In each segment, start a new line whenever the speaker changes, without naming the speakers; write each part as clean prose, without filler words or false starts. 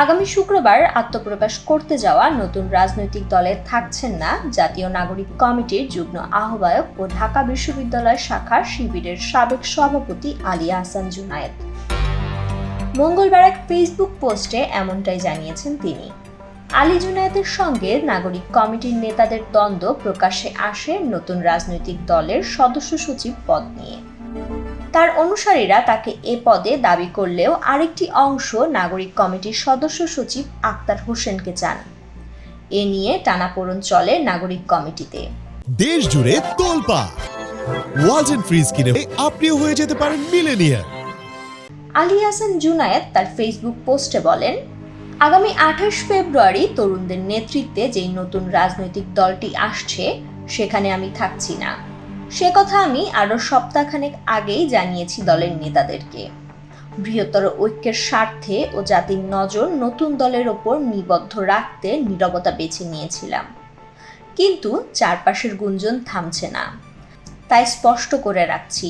আগামী শুক্রবার আত্মপ্রকাশ করতে যাওয়া নতুন রাজনৈতিক দলে থাকছেন না জাতীয় নাগরিক কমিটির যুগ্ম আহ্বায়ক ও ঢাকা বিশ্ববিদ্যালয় শাখার শিবিরের সাবেক সভাপতি আলী আহসান জুনায়েদ। মঙ্গলবার এক ফেসবুক পোস্টে এমনটাই জানিয়েছেন তিনি। আলী জুনায়েদের সঙ্গে নাগরিক কমিটির নেতাদের দ্বন্দ্ব প্রকাশ্যে আসে নতুন রাজনৈতিক দলের সদস্য সচিব পদ নিয়ে। তার অনুসারীরা তাকে এ পদে দাবি করলেও আরেকটি অংশ নাগরিক কমিটির সদস্য সচিব আক্তার হোসেনকে চান। এ নিয়ে টানাপোড়েন চলে নাগরিক কমিটিতে।
দেশ জুড়ে তোলপাড় ওয়ালটন ফ্রিজ কিনে আপনিও হয়ে যেতে পারেন মিলেনিয়ার।
আলী আহসান জুনায়েদ তার ফেসবুক পোস্টে বলেন, আগামী 28 ফেব্রুয়ারি তরুণদের নেতৃত্বে যেই নতুন রাজনৈতিক দলটি আসছে সেখানে আমি থাকছি না। সে কথা আমি আরো সপ্তাহখানেক আগেই জানিয়েছি দলের নেতাদেরকে। বৃহত্তর ঐক্যের স্বার্থে ও জাতির নজর নতুন দলের ওপর নিবদ্ধ রাখতে নীরবতা বেছে নিয়েছিলাম, কিন্তু চারপাশের গুঞ্জন থামছে না। তাই স্পষ্ট করে রাখছি,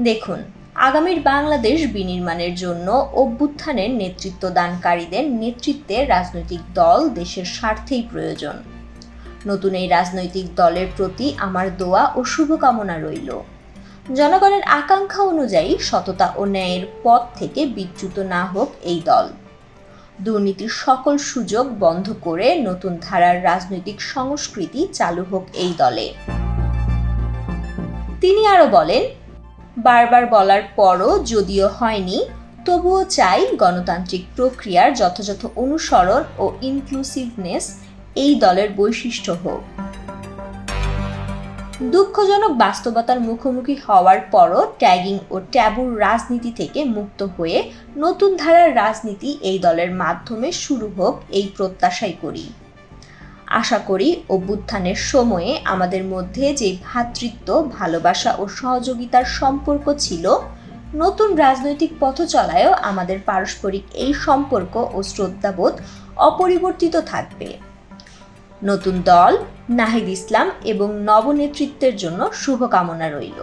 দেখুন, আগামীর বাংলাদেশ বিনির্মাণের জন্য অভ্যুত্থানের নেতৃত্ব দানকারীদের নেতৃত্বে রাজনৈতিক দল দেশের স্বার্থেই প্রয়োজন। নতুন এই রাজনৈতিক দলের প্রতি আমার দোয়া ও শুভকামনা রইল। জনগণের আকাঙ্ক্ষা অনুযায়ী সততা ও ন্যায়ের পথ থেকে বিচ্যুত না হোক এই দল। দুর্নীতির সকল সুযোগ বন্ধ করে নতুন ধারার রাজনৈতিক সংস্কৃতি চালু হোক এই দলে। তিনি আরো বলেন, বারবার বলার পরও যদিও হয়নি, তবুও চাই গণতান্ত্রিক প্রক্রিয়ার যথাযথ অনুসরণ ও ইনক্লুসিভনেস এই দলের বৈশিষ্ট্য হোক। দুঃখজনক বাস্তবতার মুখোমুখি হওয়ার পরও ট্যাগিং ও ট্যাবুর রাজনীতি থেকে মুক্ত হয়ে নতুন ধারার রাজনীতি এই দলের মাধ্যমে শুরু হোক এই প্রত্যাশাই করি। আশা করি অভ্যুত্থানের সময়ে আমাদের মধ্যে যে ভ্রাতৃত্ব, ভালোবাসা ও সহযোগিতার সম্পর্ক ছিল, নতুন রাজনৈতিক পথ চলায়ও আমাদের পারস্পরিক এই সম্পর্ক ও শ্রদ্ধাবোধ অপরিবর্তিত থাকবে। নতুন দল, নাহিদ ইসলাম এবং নবনেতৃত্বের জন্য শুভকামনা রইল।